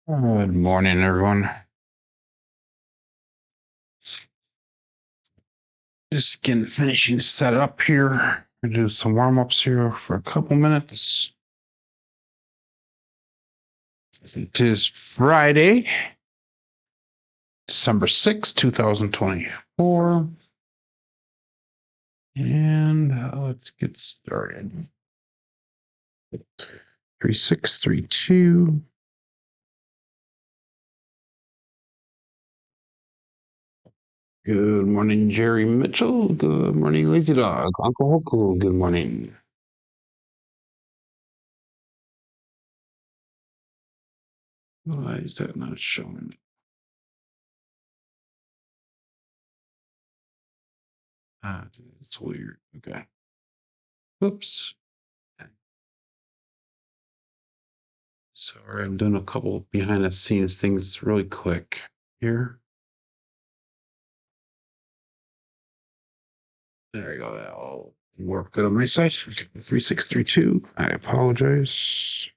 Good morning, everyone. Just finishing set up here. Gonna do some warm-ups here for a couple minutes. It is Friday, December 6th, 2024. And let's get started. 3632. Good morning, Jerry Mitchell. Good morning, Lazy Dog. Uncle Hoku, good morning. Why is that not showing? It's weird. Okay. Oops. Sorry, I'm doing a couple behind the scenes things really quick here. There you go. That'll work good on my side. 3632. I apologize.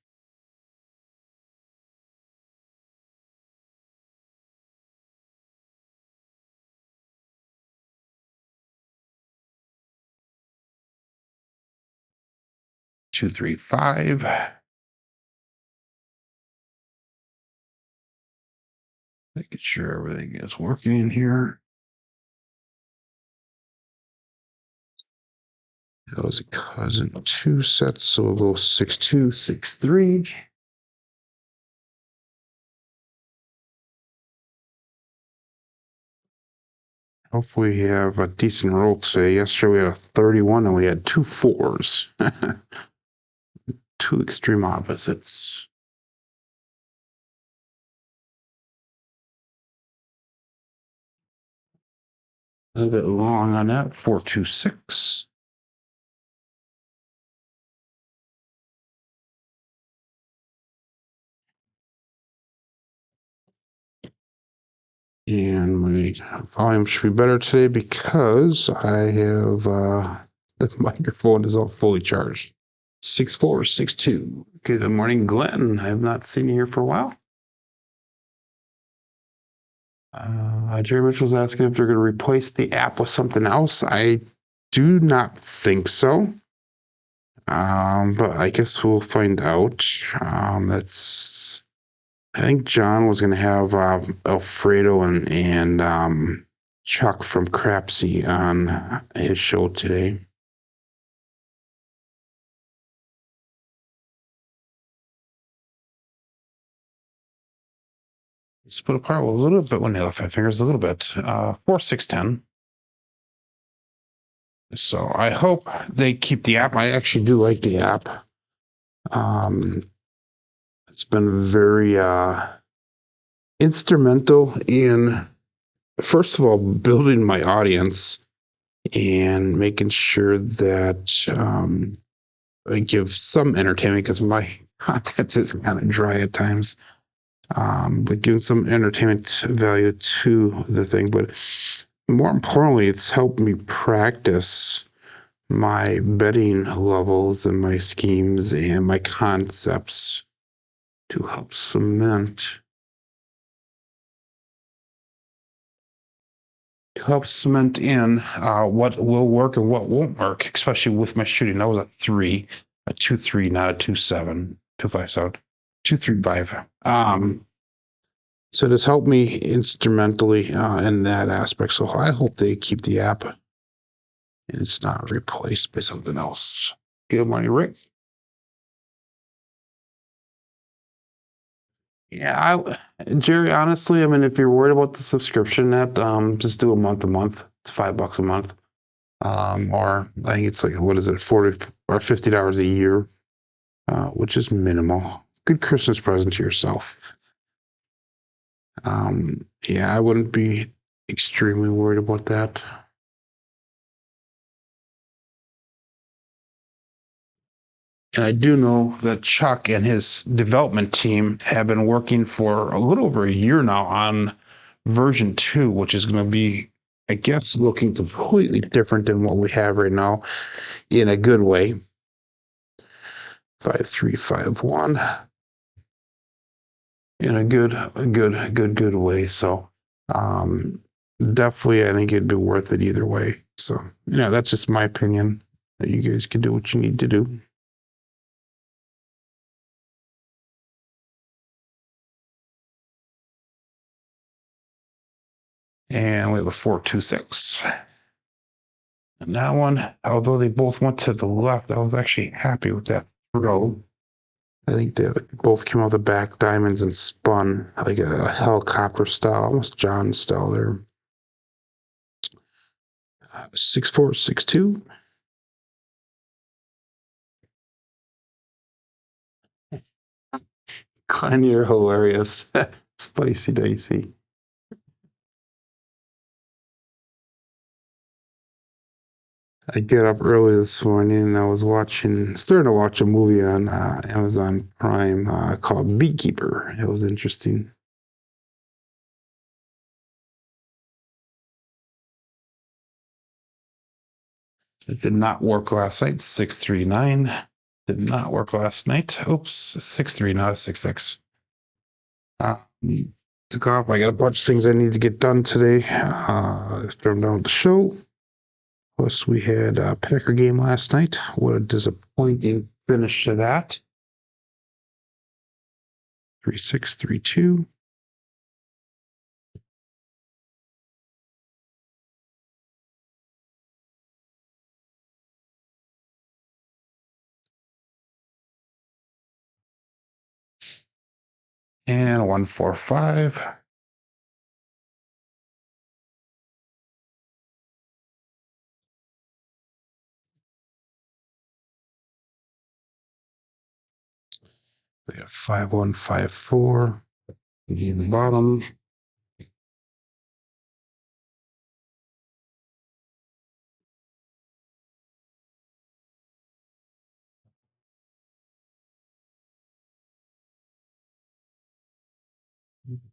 Two, 3, 5. Making sure everything is working here. That was a cousin 2 sets, so a little 6, 2, 6, 3. Hopefully we have a decent roll today. Yesterday we had a 31 and we had 2 4s. Two extreme opposites. A little bit long on that. 4, 2, 6. And my volume should be better today because I have the microphone is all fully charged. 6462. Good morning, Glenn. I have not seen you here for a while. Jerry Mitchell was asking if they're going to replace the app with something else. I do not think so. But I guess we'll find out. I think John was going to have Alfredo and Chuck from Crapsee on his show today. Split apart a little bit when they left 5 fingers, a little bit. 4, 6, 10. So I hope they keep the app. I actually do like the app. It's been very instrumental in, first of all, building my audience and making sure that I give some entertainment because my content is kind of dry at times. But giving some entertainment value to the thing. But more importantly, it's helped me practice my betting levels and my schemes and my concepts to help cement in what will work and what won't work, especially with my shooting. That was a 3, a 2-3, not a 2-7, 2-5, 2-3-5. So it has helped me instrumentally in that aspect. So I hope they keep the app and it's not replaced by something else. Good morning, Rick. Yeah, Jerry, honestly, I mean, if you're worried about the subscription net, just do a month. It's $5 a month. Or I think it's like, what is it, 40 or $50 a year, which is minimal. Good Christmas present to yourself. Yeah, I wouldn't be extremely worried about that. And I do know that Chuck and his development team have been working for a little over a year now on version 2, which is going to be, I guess, looking completely different than what we have right now in a good way. 5351. in a good way. So definitely, I think it'd be worth it either way. So, that's just my opinion. That you guys can do what you need to do. And we have a 4-2-6. And that one, although they both went to the left, I was actually happy with that throw. I think they both came out the back diamonds and spun like a helicopter style, almost John style there. 6-4, 6-2. Glenn, you're hilarious. Spicy dicey. I get up early this morning and I was starting to watch a movie on Amazon Prime called Beekeeper. It was interesting. It did not work last night. 639 did not work last night. Oops, 6-3, not a 6-6. Took off. I got a bunch of things I need to get done today. After I'm done with the show. Plus, we had a Packer game last night. What a disappointing finish to that. 3-6, 3-2. And 1-4-5. We got 5-1-5-4. In the bottom.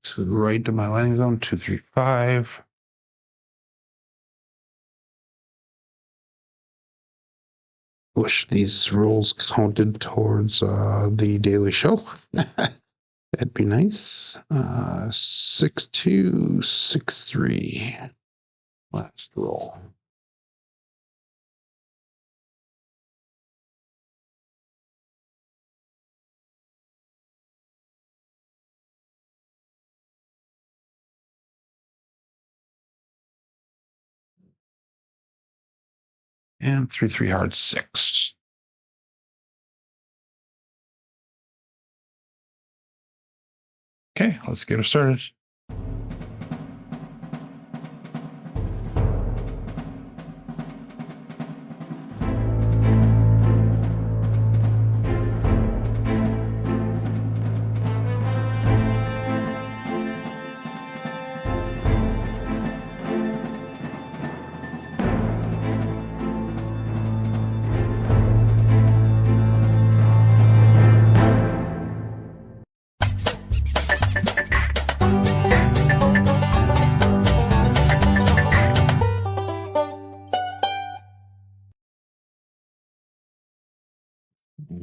To the right to my landing zone, 2-3-5. Wish these rolls counted towards the daily show. That'd be nice. 6-2, 6-3. Last roll. And 3-3 hard 6. Okay, let's get it started.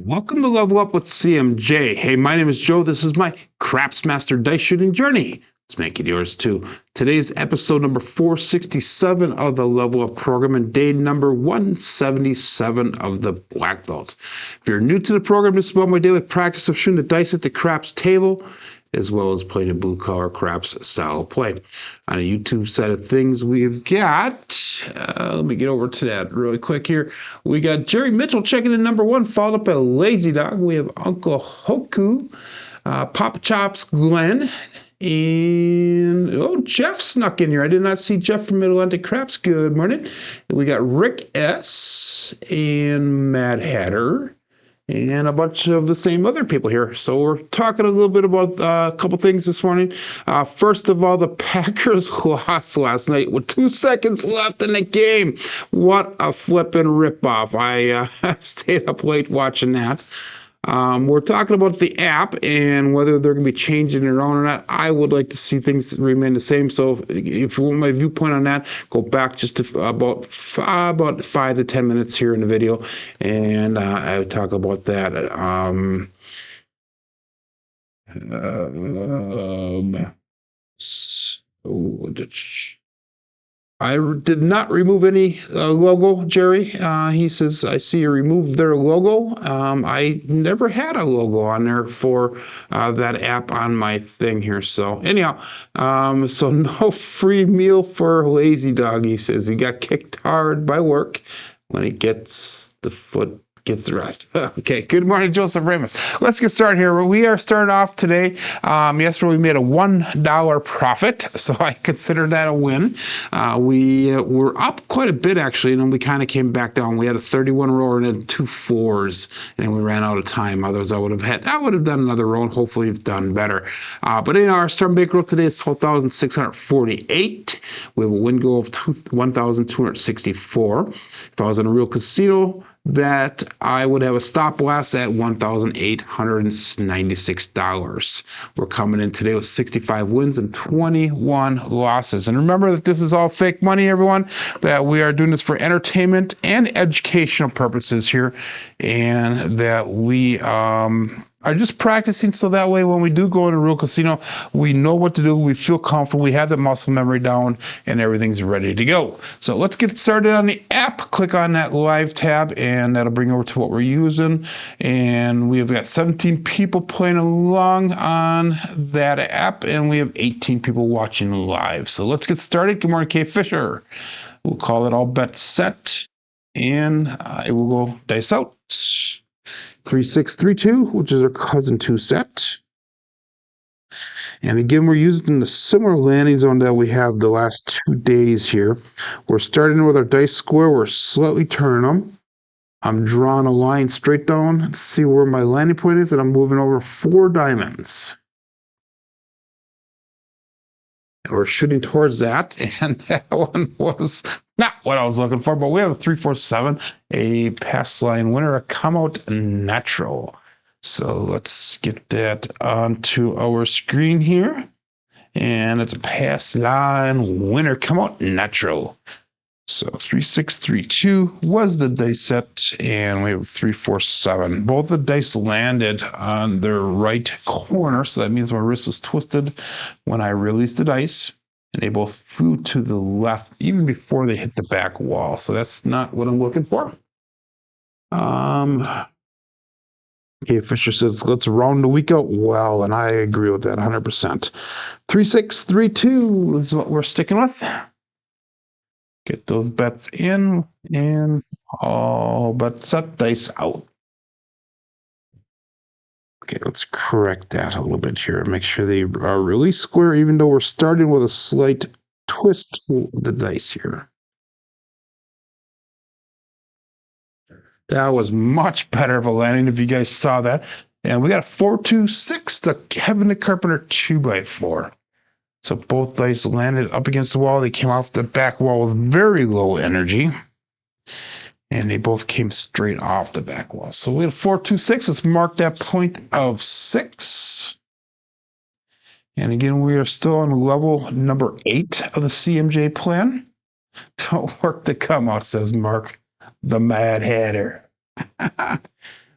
Welcome to Level Up with CMJ. Hey, my name is Joe. This is my Craps Master Dice Shooting Journey. Let's make it yours too. Today's episode number 467 of the Level Up program and day number 177 of the Black Belt. If you're new to the program, this is about my daily practice of shooting the dice at the craps table, as well as playing a blue collar craps style of play. On a YouTube side of things, we've got, let me get over to that really quick here. We got Jerry Mitchell checking in number 1, followed up by Lazy Dog. We have Uncle Hoku, Papa Chops Glenn, and Jeff snuck in here. I did not see Jeff from Mid-Atlantic Craps. Good morning. We got Rick S. and Mad Hatter. And a bunch of the same other people here. So we're talking a little bit about a couple things this morning. First of all, the Packers lost last night with 2 seconds left in the game. What a flippin' ripoff. I stayed up late watching that. We're talking about the app and whether they're going to be changing it on or not. I would like to see things remain the same. So if you want my viewpoint on that, go back just to about 5 to 10 minutes here in the video, and I would talk about that. So I did not remove any logo, Jerry. He says, I see you removed their logo. I never had a logo on there for that app on my thing here. So anyhow, so no free meal for Lazy Dog, he says. He got kicked hard by work. When he gets the foot, gets the rest. Okay, good morning, Joseph Ramos. Let's get started here. We are starting off today. Yesterday we made a $1 profit, so I consider that a win. We were up quite a bit actually, and then we kind of came back down. We had a 31 row and then 2 4s, and we ran out of time. Otherwise, I would have done another row and hopefully have done better. But anyhow, our start bake row today is 12,648. We have a win goal of 1,264. If I was in a real casino, that I would have a stop loss at $1,896. We're coming in today with 65 wins and 21 losses. And remember that this is all fake money, everyone, that we are doing this for entertainment and educational purposes here, and that we are just practicing so that way when we do go in a real casino, we know what to do, we feel comfortable, we have the muscle memory down, and everything's ready to go. So let's get started on the app. Click on that live tab, and that'll bring over to what we're using. And we've got 17 people playing along on that app, and we have 18 people watching live. So let's get started. Good morning, Kay Fisher. We'll call it all bets set, and I will go dice out. 3632, which is our cousin 2 set. And again, we're using the similar landing zone that we have the last 2 days here. We're starting with our dice square. We're slightly turning them. I'm drawing a line straight down to see where my landing point is, and I'm moving over 4 diamonds. And we're shooting towards that, and that one was not what I was looking for, but we have a 347, a pass line winner, a come out natural. So let's get that onto our screen here. And it's a pass line winner, come out natural. So 3632 was the dice set, and we have 347. Both the dice landed on their right corner, so that means my wrist is twisted when I released the dice, and they both flew to the left even before they hit the back wall. So that's not what I'm looking for. Okay, Fisher says, let's round the week out well, and I agree with that 100%. 3632 is what we're sticking with. Get those bets in, and all bets set, dice out. Okay, let's correct that a little bit here. Make sure they are really square, even though we're starting with a slight twist to the dice here. That was much better of a landing if you guys saw that. And we got a 426 to Kevin the Carpenter 2x4. So both dice landed up against the wall. They came off the back wall with very low energy. And they both came straight off the back wall. So we had a 426. Let's mark that point of 6. And again, we are still on level number 8 of the CMJ plan. Don't work to come out, says Mark, the Mad Hatter.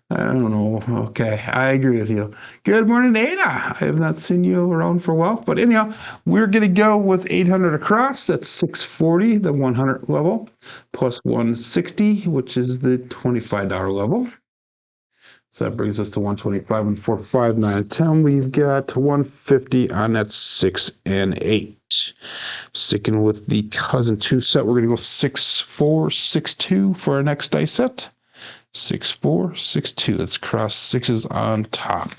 I don't know. Okay, I agree with you. Good morning, Ada. I have not seen you around for a while. But anyhow, we're going to go with 800 across. That's 640, the 100 level, plus 160, which is the $25 level. So that brings us to 125 and 4, 5, 9, and 10. We've got 150 on that 6 and 8. Sticking with the cousin 2 set, we're going to go 6, 4, 6, 2 for our next dice set. 6, 4, 6, 2. Let's cross 6s on top.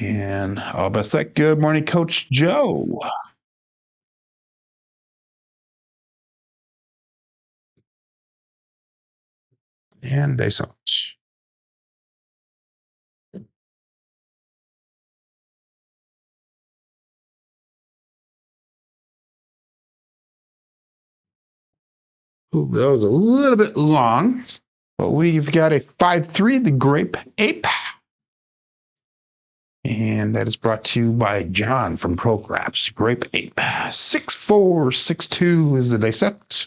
And all best set. Good morning, Coach Joe. And dice out. Ooh, that was a little bit long, but we've got a 5-3, the Grape Ape. And that is brought to you by John from Procraps. Grape Ape. 6, 4, 6, 2 is the dice set.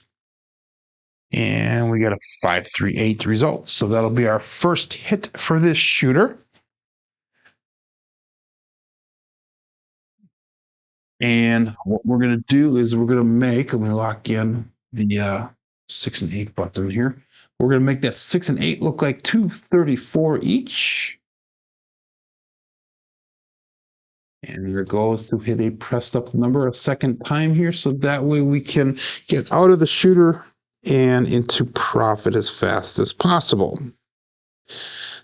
And we got a 5, 3, 8 result. So that'll be our first hit for this shooter. And what we're going to do is we're going to let me lock in the 6 and 8 button here. We're going to make that 6 and 8 look like 234 each. And your goal is to hit a pressed up number a second time here, so that way we can get out of the shooter and into profit as fast as possible.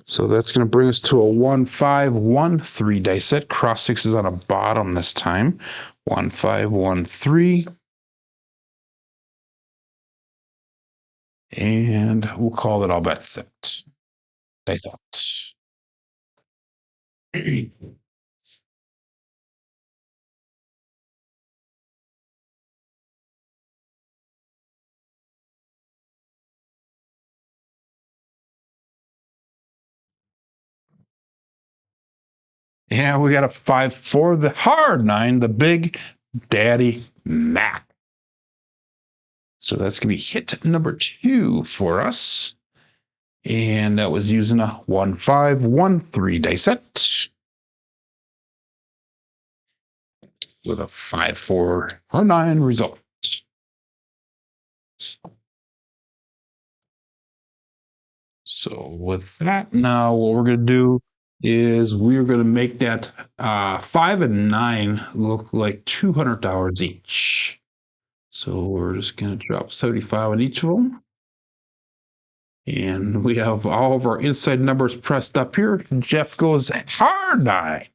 So that's going to bring us to a 1-5-1-3 dice set. Cross sixes on a bottom this time. 1-5-1-3. And we'll call it all bet set. Dice out. Yeah, we got a 5-4, the hard 9, the big daddy Mac. So that's going to be hit number 2 for us. And that was using a 1-5-1-3 dice set with a 5-4 or 9 result. So with that, now what we're going to do is we're going to make that 5 and 9 look like $200 each. So we're just going to drop 75 on each of them. And we have all of our inside numbers pressed up here. Jeff goes hard 9.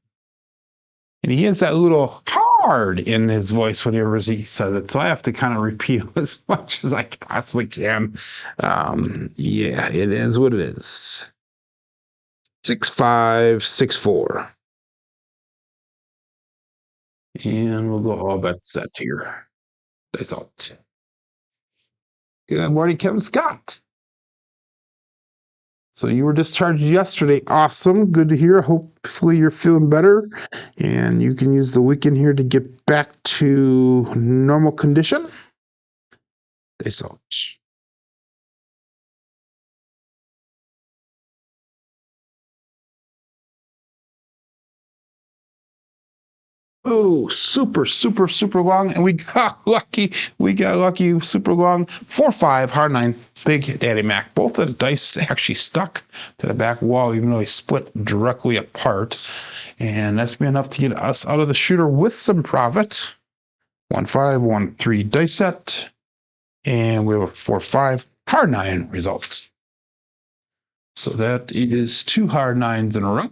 And he has that little hard in his voice whenever he says it. So I have to kind of repeat it as much as I possibly can. Yeah, it is what it is. 6-5-6-4. And we'll go all bet set here. That's all. Good morning, Kevin Scott. So you were discharged yesterday. Awesome. Good to hear. Hopefully you're feeling better and you can use the weekend here to get back to normal condition. That's all. Oh, super, super, super long. And we got lucky. Super long. 4-5, hard 9, big daddy Mac. Both of the dice actually stuck to the back wall, even though they split directly apart. And that's been enough to get us out of the shooter with some profit. 1-5-1-3 dice set. And we have a 4-5, hard 9 result. So that is 2 hard 9s in a row.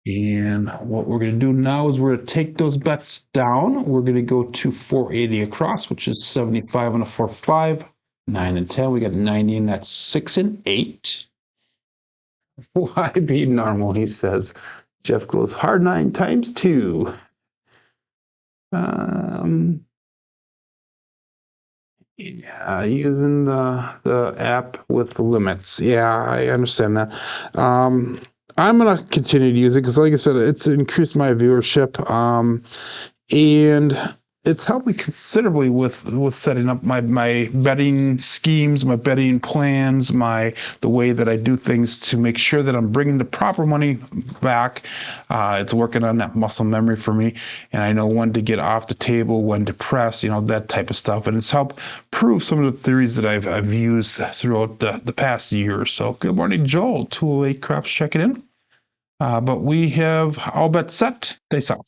And what we're going to do now is we're going to take those bets down. We're going to go to 480 across, which is 75 on a 4-5, 9 and 10. We got 90 in that 6 and 8. Why be normal? He says. Jeff goes hard 9 times 2. Yeah, using the app with limits. Yeah, I understand that. I'm gonna continue to use it because, like I said, it's increased my viewership, and it's helped me considerably with setting up my betting schemes, my betting plans, the way that I do things to make sure that I'm bringing the proper money back. It's working on that muscle memory for me, and I know when to get off the table, when to press, that type of stuff, and it's helped prove some of the theories that I've used throughout the past year or so. Good morning, Joel. 208 Craps checking in. But we have all bets set. Dice out.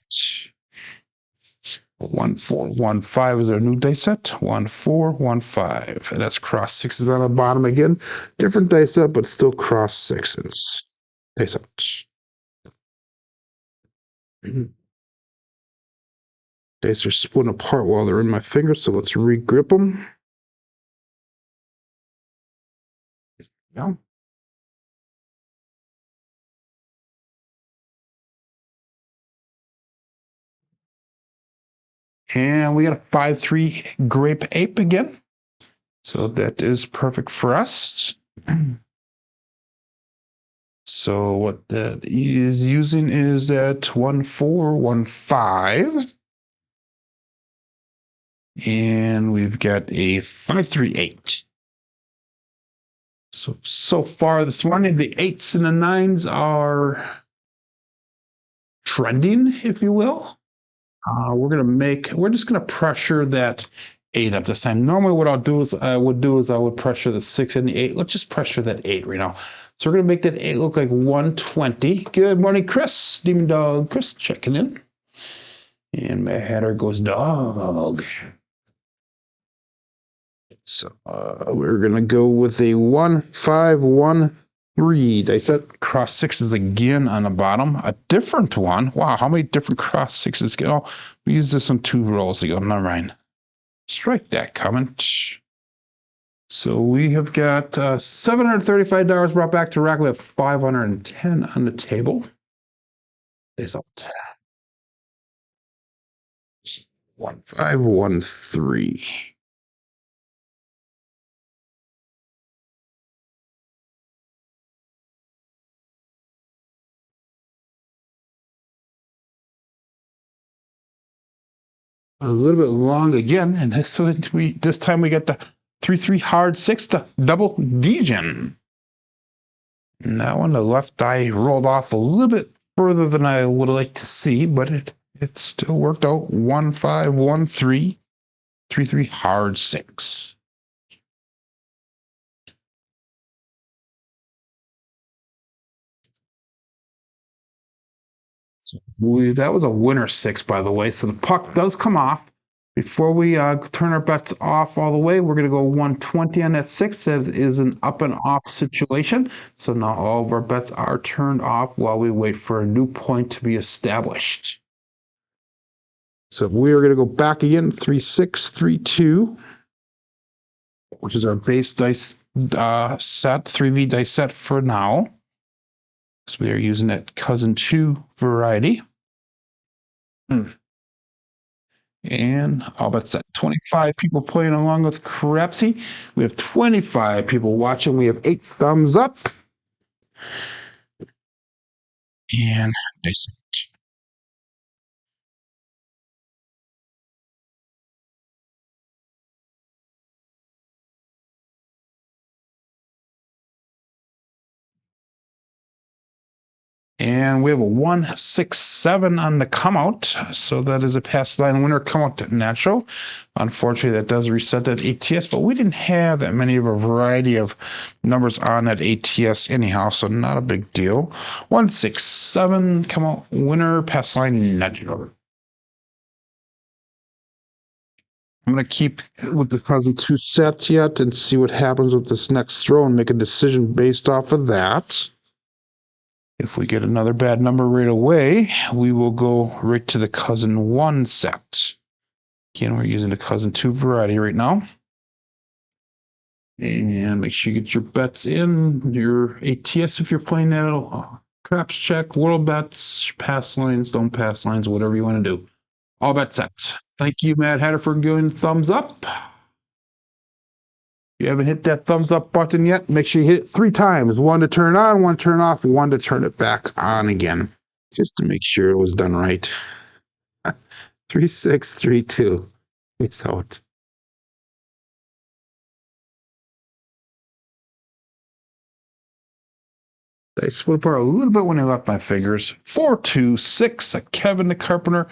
1-4-1-5 is our new dice set. 1-4-1-5. And that's cross sixes on the bottom again. Different dice set, but still cross sixes. Dice out. Dice are splitting apart while they're in my fingers, so let's re-grip them. Yeah. And we got a 5-3 grape ape again. So that is perfect for us. So what that is using is that 1-4-1-5. And we've got a 5-3-8. So far this morning, the 8s and the 9s are trending, if you will. We're just gonna pressure that 8 up this time. Normally what I would pressure the 6 and the 8. Let's just pressure that 8 right now. So we're gonna make that 8 look like 120. Good morning, Chris. Demon Dog Chris checking in. And Mad Hatter goes dog. So we're gonna go with a 1-5-1-3 dice set. Cross sixes again on the bottom. A different one. Wow, how many different cross sixes? Oh, we used this on 2 rolls ago. Never mind. Strike that comment. So we have got $735 brought back to rack. We have 510 on the table. Result. 1-5-1-3. A little bit long again, and this time we get the 3-3 hard 6 to double degen. And that one, the left eye rolled off a little bit further than I would like to see, but it still worked out. 1-5-1-3, 3-3 hard 6. So that was a winner 6, by the way. So the puck does come off. Before we turn our bets off all the way, we're going to go 120 on that 6. That is an up and off situation. So now all of our bets are turned off while we wait for a new point to be established. So we are going to go back again, 3-6-3-2, which is our base dice set, 3V dice set for now. So we are using that cousin 2 variety. And all bets set. 25 people playing along with Crapsee. We have 25 people watching. We have 8 thumbs up. And dice set. And we have a 1-6-7 on the come out. So that is a pass line winner come out natural. Unfortunately, that does reset that ATS, but we didn't have that many of a variety of numbers on that ATS anyhow, so not a big deal. 1-6-7 come out winner, pass line natural. I'm going to keep with the cousin 2 set yet and see what happens with this next throw and make a decision based off of that. If we get another bad number right away, we will go right to the cousin 1 set. Again, we're using the cousin 2 variety right now. And make sure you get your bets in, your ATS if you're playing that. Craps check, world bets, pass lines, don't pass lines, whatever you want to do. All bets set. Thank you, Mad Hatter, for giving thumbs up. If you haven't hit that thumbs up button yet, make sure you hit it 3 times. 1 to turn on, 1 to turn off, 1 to turn it back on again, just to make sure it was done right. 3-6-3-2. It's out. I split apart a little bit when I left my fingers. 4-2-6, a Kevin the Carpenter,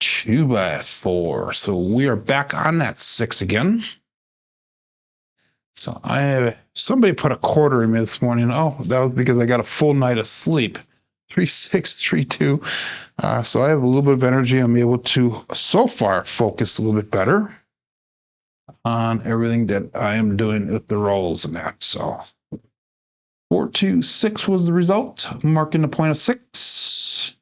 2x4. So we are back on that 6 again. So somebody put a quarter in me this morning. Oh, that was because I got a full night of sleep. 3-6-3-2. So I have a little bit of energy. I'm able to, so far, focus a little bit better on everything that I am doing with the rolls and that. So 4-2-6 was the result, marking the point of 6.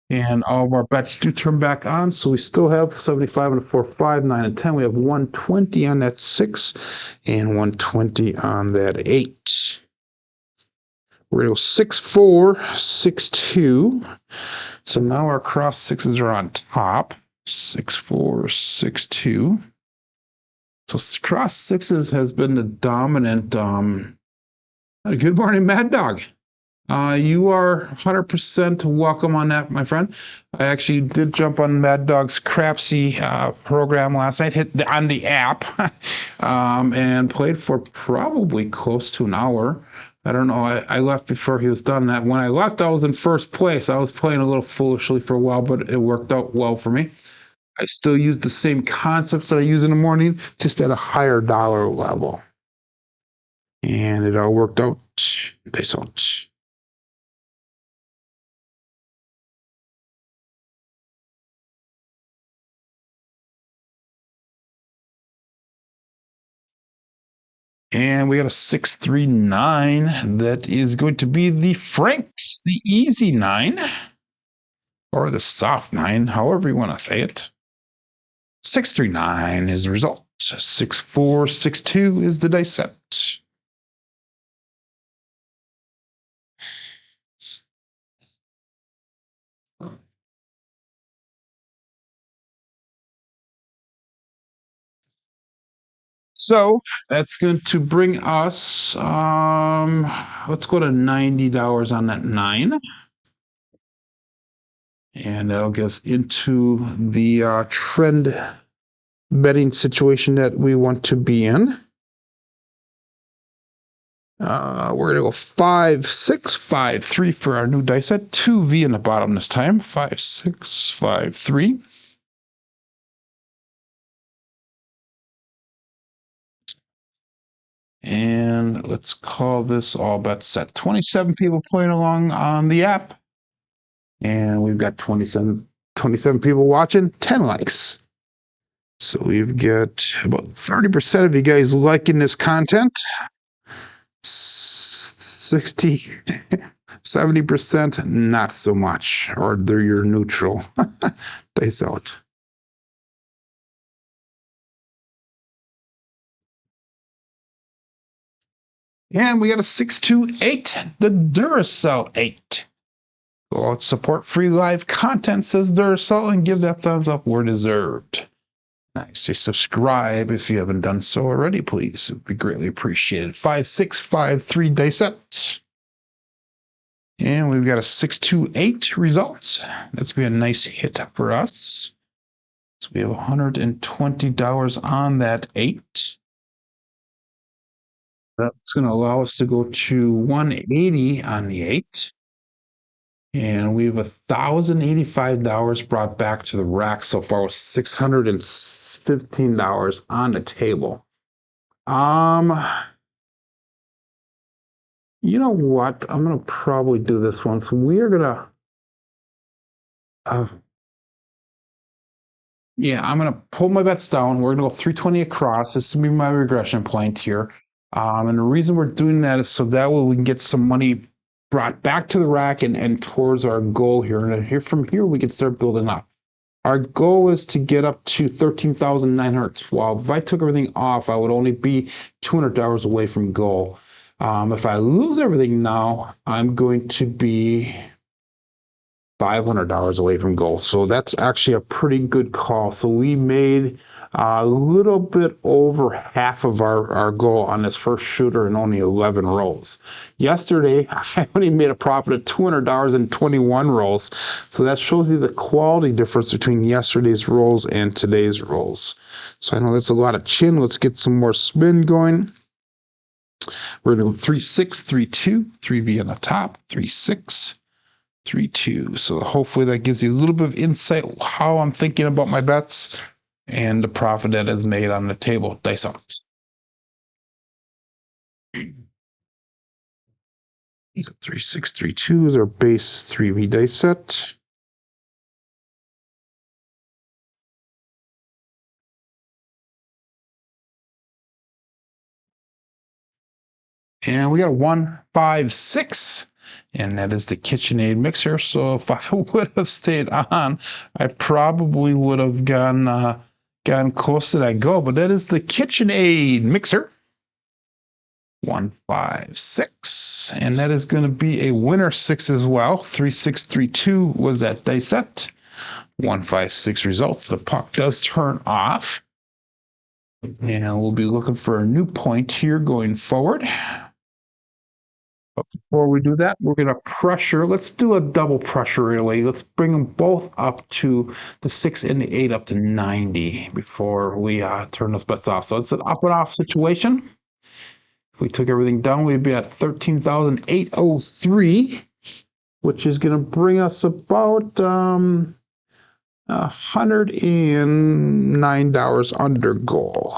And all of our bets do turn back on. So we still have 75 and a 4, 5, 9, and 10. We have 120 on that 6 and 120 on that 8. We're going to go 6-4, 6-2. So now our cross 6s are on top. 6-4, 6-2. So cross 6s has been the dominant. Good morning, Mad Dog. You are 100% welcome on that, my friend. I actually did jump on Mad Dog's Crapsee program last night, on the app, and played for probably close to an hour. I don't know. I left before he was done that. When I left, I was in first place. I was playing a little foolishly for a while, but it worked out well for me. I still use the same concepts that I use in the morning, just at a higher dollar level. And it all worked out. They don't. And we got a 639. That is going to be the Franks, the easy 9, or the soft 9, however you want to say it. 639 is the result. 6462 is the dice set. So that's going to bring us, let's go to $90 on that 9. And that'll get us into the trend betting situation that we want to be in. We're going to go 5, 6, 5, 3 for our new dice set. 2V in the bottom this time. 5, 6, 5, 3. And let's call this all bets set. 27 people playing along on the app. And we've got 27 people watching, 10 likes. So we've got about 30% of you guys liking this content. 60, 70% not so much, or you're neutral. Dice out. And we got a 628, the Duracell 8. Go out, support free live content, says Duracell, and give that thumbs up where deserved. Nice. Say subscribe if you haven't done so already, please. It would be greatly appreciated. 5, 6, 5, 3 dice set. And we've got a 628 results. That's going to be a nice hit for us. So we have $120 on that 8. That's going to allow us to go to 180 on the 8. And we have $1,085 brought back to the rack so far with $615 on the table. You know what? I'm gonna probably do this one. So we're gonna I'm gonna pull my bets down. We're gonna go 320 across. This will be my regression point here. And the reason we're doing that is so that way we can get some money brought back to the rack and towards our goal here. And from here, we can start building up. Our goal is to get up to 13,912. If I took everything off, I would only be $200 away from goal. If I lose everything now, I'm going to be $500 away from goal. So that's actually a pretty good call. So we made a little bit over half of our goal on this first shooter in only 11 rolls. Yesterday, I only made a profit of $200 in 21 rolls. So that shows you the quality difference between yesterday's rolls and today's rolls. So I know that's a lot of chin. Let's get some more spin going. We're going to go 3, 6, 3, 2, 3V on the top, 3, 6, 3, 2. So hopefully that gives you a little bit of insight how I'm thinking about my bets and the profit that is made on the table. Dice out. 3, 6, 3, 2 is our base 3V dice set. And we got a 1, 5, 6, and that is the KitchenAid mixer. So if I would have stayed on, I probably would have gone close to that goal. But that is the KitchenAid mixer. 1, 5, 6, and that is going to be a winner 6 as well. 3, 6, 3, 2 was that dice set. 1, 5, 6 results. The puck does turn off, and we'll be looking for a new point here going forward. But before we do that, we're going to pressure. Let's do a double pressure relay. Let's bring them both up to the 6 and the 8 up to 90 before we turn those bets off. So it's an up and off situation. If we took everything down, we'd be at 13,803, which is going to bring us about $109 under goal.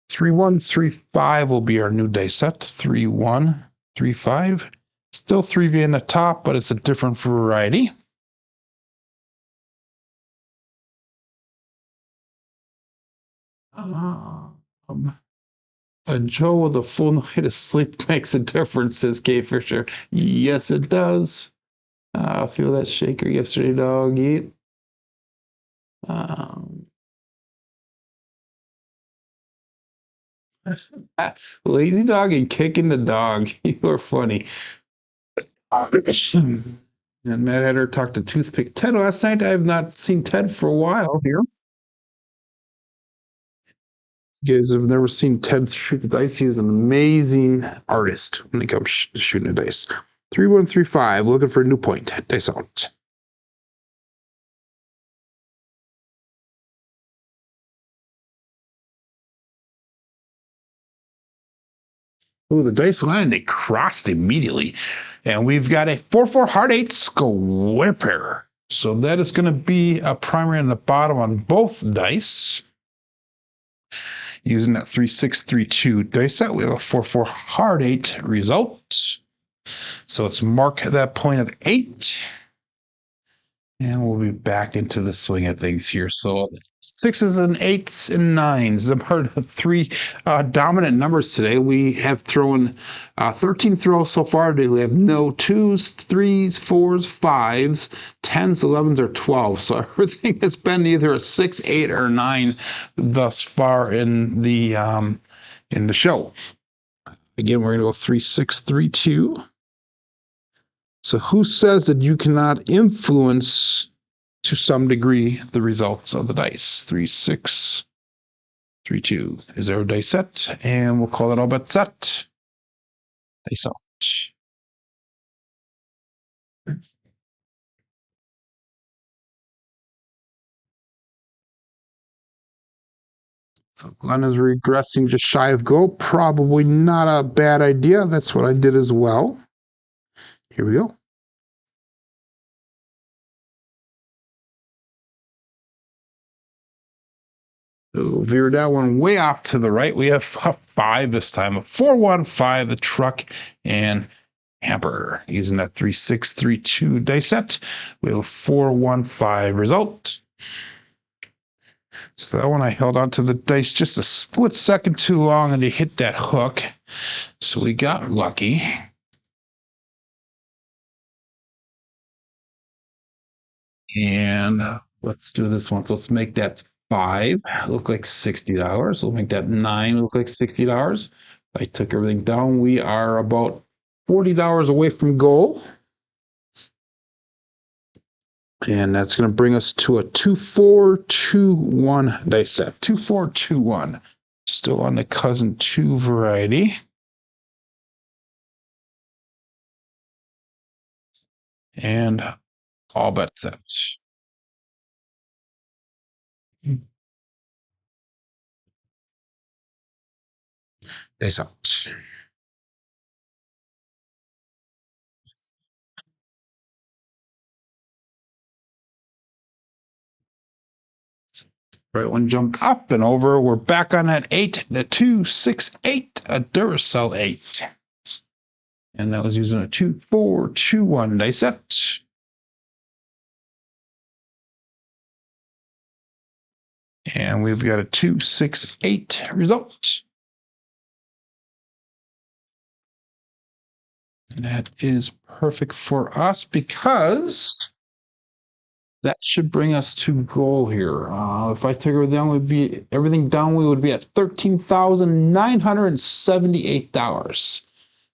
3135 will be our new dice set. 3135. Still 3V in the top, but it's a different variety. A Joe with a full night of sleep makes a difference, says K Fisher. Yes, it does. I feel that shaker yesterday, dog. Eat. Lazy dog and kicking the dog. You are funny. And Matt Hatter talked to Toothpick Ted last night. I have not seen Ted for a while here. You guys have never seen Ted shoot the dice. He's an amazing artist when it comes to shooting the dice. 3135, looking for a new point. Dice out. Oh, the dice line, they crossed immediately. And we've got a 4-4 hard 8 square pair. So that is going to be a primary on the bottom on both dice. Using that 3632 dice set, we have a 4-4 hard 8 result. So let's mark that point of 8. And we'll be back into the swing of things here. So 6s and 8s and 9s. Them are the three dominant numbers today. We have thrown 13 throws so far today. We have no 2s, 3s, 4s, 5s, 10s, 11s, or 12s. So everything has been either a 6, 8, or 9 thus far in the show. Again, we're going to go 3, 6, 3, 2. So who says that you cannot influence to some degree the results of the dice? 3, 6, 3, 2 is our dice set, and we'll call it all bet set. Dice out. So Glenn is regressing just shy of go. Probably not a bad idea. That's what I did as well. Here we go. So veer that one way off to the right. We have a 5 this time, a 4-1-5, the truck and hamper. Using that 3-6-3-2 dice set, we have a 4-1-5 result. So that one I held onto the dice just a split second too long and they hit that hook. So we got lucky. And let's do this one. So let's make that 5 look like $60. We'll make that 9 look like $60. If I took everything down, we are about $40 away from goal. And that's going to bring us to a 2-4-2-1 dice set. 2-4-2-1. Still on the cousin 2 variety. And all bet set. Dice out. Right one jumped up and over. We're back on that 8, the 2-6-8, a Duracell 8. And that was using a 2-4-2-1 dice set. And we've got a 2-6-8 result. And that is perfect for us because that should bring us to goal here. If I took everything down, we would be at $13,978.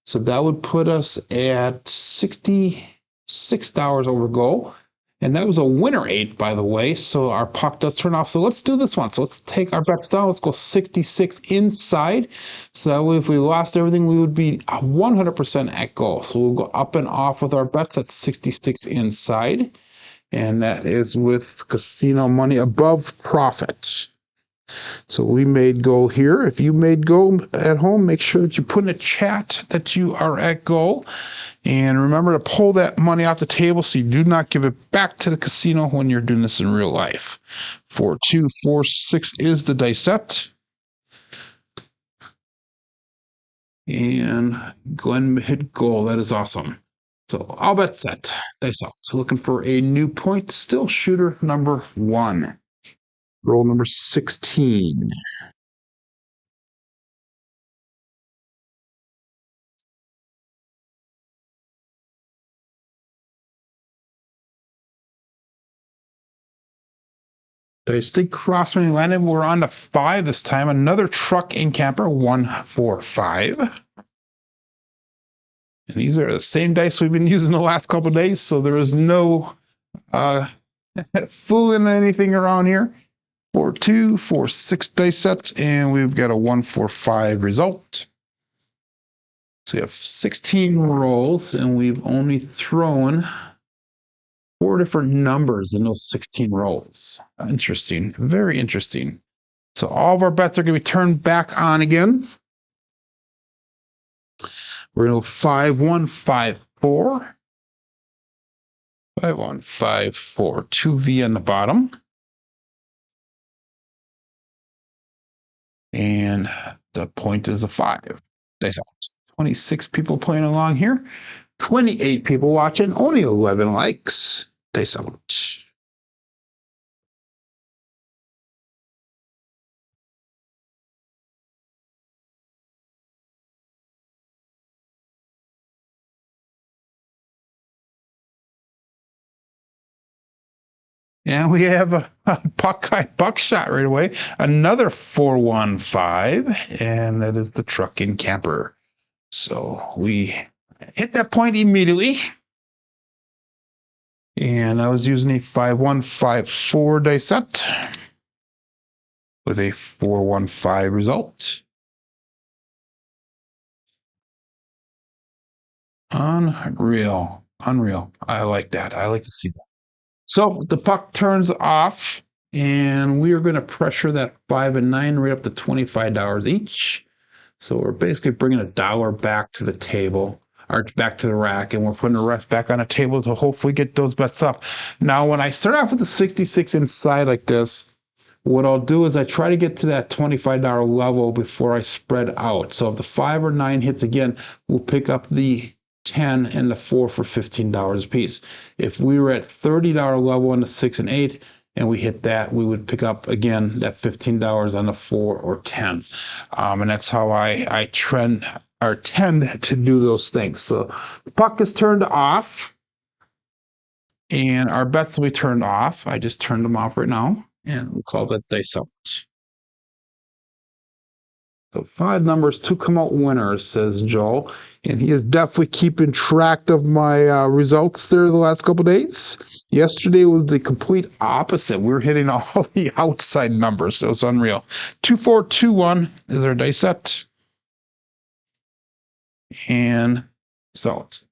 So that would put us at $66 over goal. And that was a winner 8, by the way. So our puck does turn off. So let's do this one. So let's take our bets down. Let's go 66 inside. So that way, if we lost everything, we would be 100% at goal. So we'll go up and off with our bets at 66 inside. And that is with casino money above profit. So we made go here. If you made go at home, make sure that you put in a chat that you are at go. And remember to pull that money off the table so you do not give it back to the casino when you're doing this in real life. 4, 2, 4, 6 is the dice set. And Glenn hit goal. That is awesome. So all bet set. Dice out. So looking for a new point. Still shooter number 1. Roll number 16. Dice did cross when he landed. We're on to 5 this time. Another truck and camper. 1, 4, 5. And these are the same dice we've been using the last couple of days, so there is no fooling anything around here. 4, 2, 4, 6 dice set, and we've got a 1, 4, 5 result. So we have 16 rolls, and we've only thrown 4 different numbers in those 16 rolls. Interesting, very interesting. So all of our bets are going to be turned back on again. We're going to go 5, 1, 5, 4. 5, 1, 5, 4. 2V on the bottom. And the point is a 5. Dice out. 26 people playing along here. 28 people watching. Only 11 likes. Dice out. And we have a buckshot right away. Another 415, and that is the truck and camper. So we hit that point immediately. And I was using a 5154 dice set with a 415 result. Unreal. I like that. I like to see that. So the puck turns off, and we are going to pressure that 5 and 9 right up to $25 each. So we're basically bringing $1 back to the table, or back to the rack, and we're putting the rest back on the table to hopefully get those bets up. Now, when I start off with the 66 inside like this, what I'll do is I try to get to that $25 level before I spread out. So if the 5 or 9 hits again, we'll pick up the 10 and the 4 for $15 a piece. If we were at $30 level on the 6 and 8 and we hit that, we would pick up again that $15 on the 4 or 10. And that's how I tend to do those things. So the puck is turned off, and our bets will be turned off. I just turned them off right now, and we'll call that dice out. So 5 numbers to come out winners, says Joel. And he is definitely keeping track of my results there the last couple of days. Yesterday was the complete opposite. We were hitting all the outside numbers, so it's unreal. 2, 4, 2, 1 is our dice set. And salt.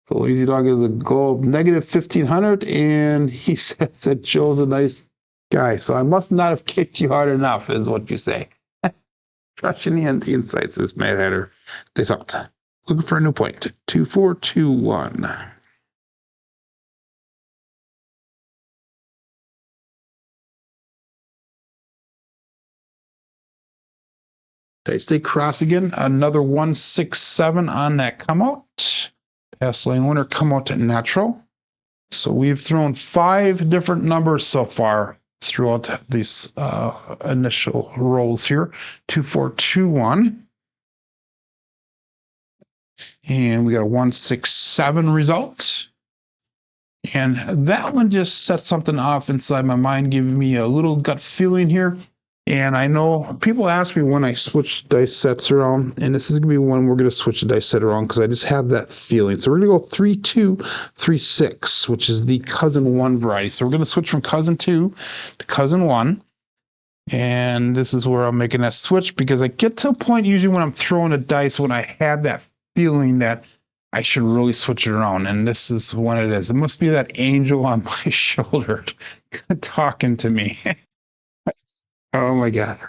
So Lazy Dog is a goal of negative 1,500, and he says that Joel's a nice guy. So I must not have kicked you hard enough, is what you say. Crushing the insights, this Mad Hatter. Dice out. Looking for a new point. 2, 4, 2, 1. Dice stay cross again. Another 1, 6, 7 on that come out. Pass lane winner come out to natural. So we've thrown 5 different numbers so far throughout these initial rolls here. 2, 4, 2, 1. And we got a 1, 6, 7 result. And that one just set something off inside my mind, giving me a little gut feeling here. And I know people ask me when I switch dice sets around, and this is going to be one we're going to switch the dice set around because I just have that feeling. So we're going to go 3, 2, 3, 6, which is the cousin 1 variety. So we're going to switch from cousin 2 to cousin 1. And this is where I'm making that switch because I get to a point usually when I'm throwing a dice when I have that feeling that I should really switch it around. And this is when it is. It must be that angel on my shoulder talking to me. Oh my God.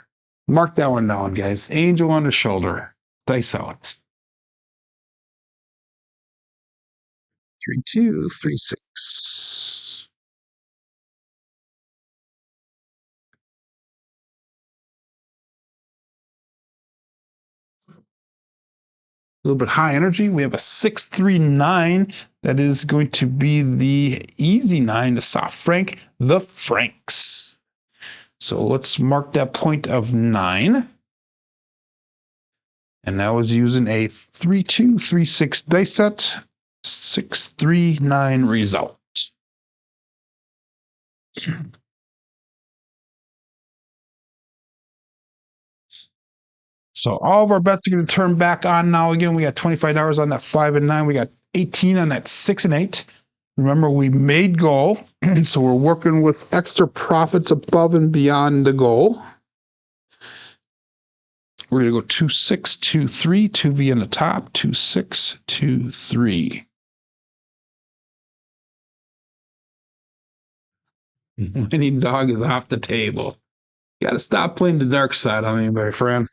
Mark that one down, guys. Angel on the shoulder. Dice out. 3, 2, 3, 6. A little bit high energy. We have a 6, 3, 9. That is going to be the easy 9 to soft frank, the franks. So let's mark that point of 9. And that was using a 3, 2, 3, 6 dice set. 6, 3, 9 result. So all of our bets are going to turn back on now. Again, we got $25 on that 5 and 9. We got 18 on that 6 and 8. Remember, we made goal, so we're working with extra profits above and beyond the goal. We're going to go 2, 6, 2, 3, 2V on the top, 2, 6, 2, 3. Winning dog is off the table. Got to stop playing the dark side on me, my friend.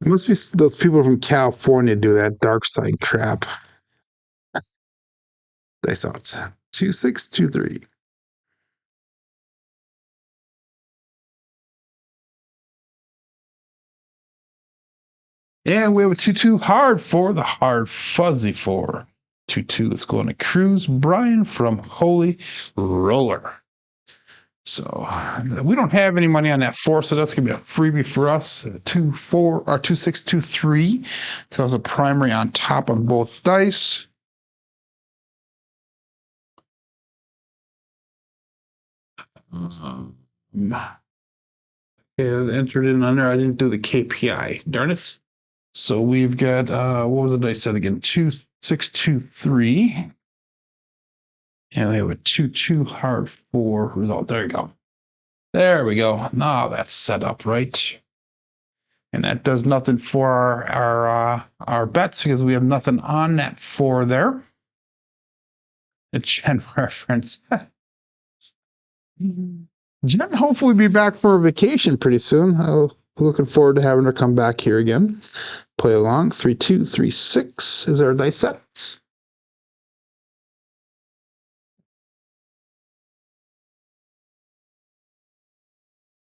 It must be those people from California do that dark side crap. Dice out. 2, 6, 2, 3. And we have a 2-2 hard 4, the hard fuzzy 4. 2-2, let's go on a cruise. Brian from Holy Roller. So we don't have any money on that 4, so that's gonna be a freebie for us. 2, 4 or 2, 6, 2, 3. So that's a primary on top on both dice. Entered in on there. I didn't do the KPI. Darn it. So we've got what was the dice set again? 2, 6, 2, 3. And we have a 2-2 hard 4 result. There you go. There we go. Now that's set up right. And that does nothing for our bets because we have nothing on that 4 there. A Jen reference. Jen hopefully be back for a vacation pretty soon. I'm looking forward to having her come back here again. Play along. 3, 2, 3, 6 is our dice set.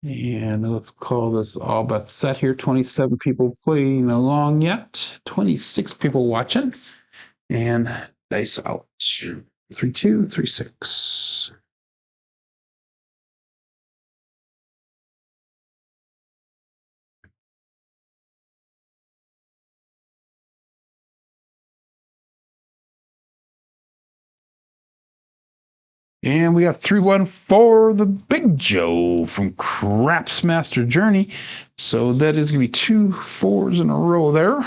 And let's call this all but set here. 27 people playing along yet. 26 people watching. And dice out. 3, 2, 3, 6. And we got 3-1 for the Big Joe from Craps Master Journey. So that is going to be 2 4s in a row there.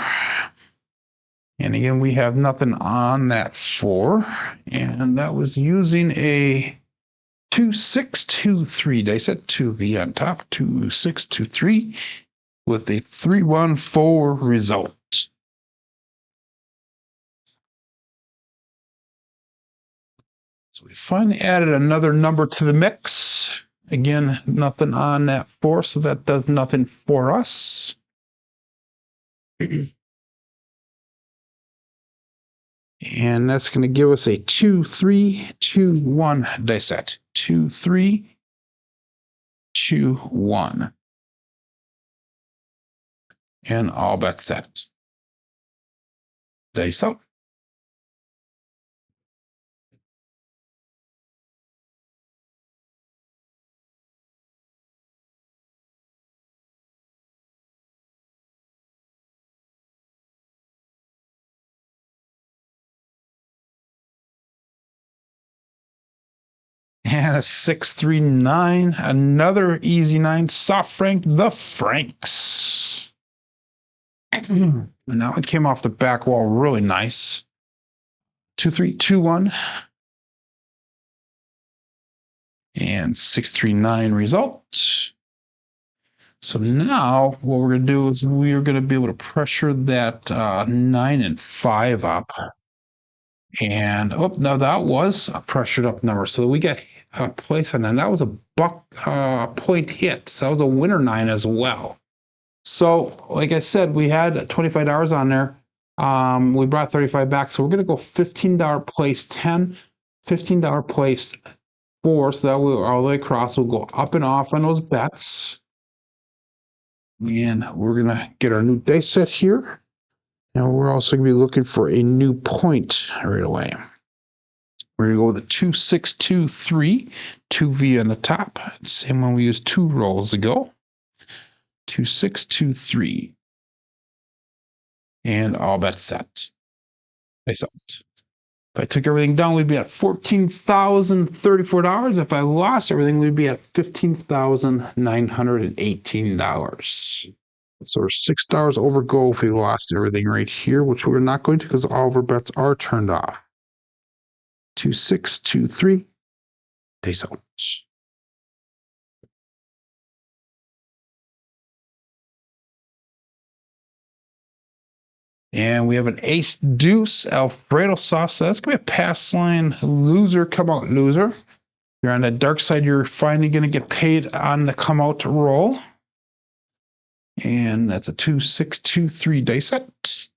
And again, we have nothing on that 4. And that was using a 2, 6, 2, 3 dice set. 2V on top, 2, 6, 2, 3 with a 3-1 4 result. So we finally added another number to the mix. Again, nothing on that 4, so that does nothing for us. And that's going to give us a 2, 3, 2, 1 dice set. 2, 3, 2, 1. And all bets set. Dice out. And a 6, 3, 9. Another easy 9. Soft frank, the franks. And now it came off the back wall really nice. 2, 3, 2, 1. And 6, 3, 9 result. So now what we're going to do is we're going to be able to pressure that 9 and 5 up. And, oh, no, that was a pressured up number. So we got a place on that. That was a point hit. So that was a winner 9 as well. So, like I said, we had $25 on there. We brought 35 back. So we're going to go $15 place 10, $15 place 4. So that will all the way across. We'll go up and off on those bets. And we're going to get our new dice set here. And we're also going to be looking for a new point right away. We're going to go with a 2, 6, 2, 3, 2V on the top. Same one we used 2 rolls ago. 2, 6, 2, 3. And all bets set. Face out. If I took everything down, we'd be at $14,034. If I lost everything, we'd be at $15,918. So we're $6 over goal if we lost everything right here, which we're not going to because all of our bets are turned off. 2, 6, 2, 3. Face out. And we have an ace deuce Alfredo sauce. So that's going to be a pass line loser, come out loser. You're on the dark side. You're finally going to get paid on the come out roll. And that's a 2, 6, 2, 3 dice set.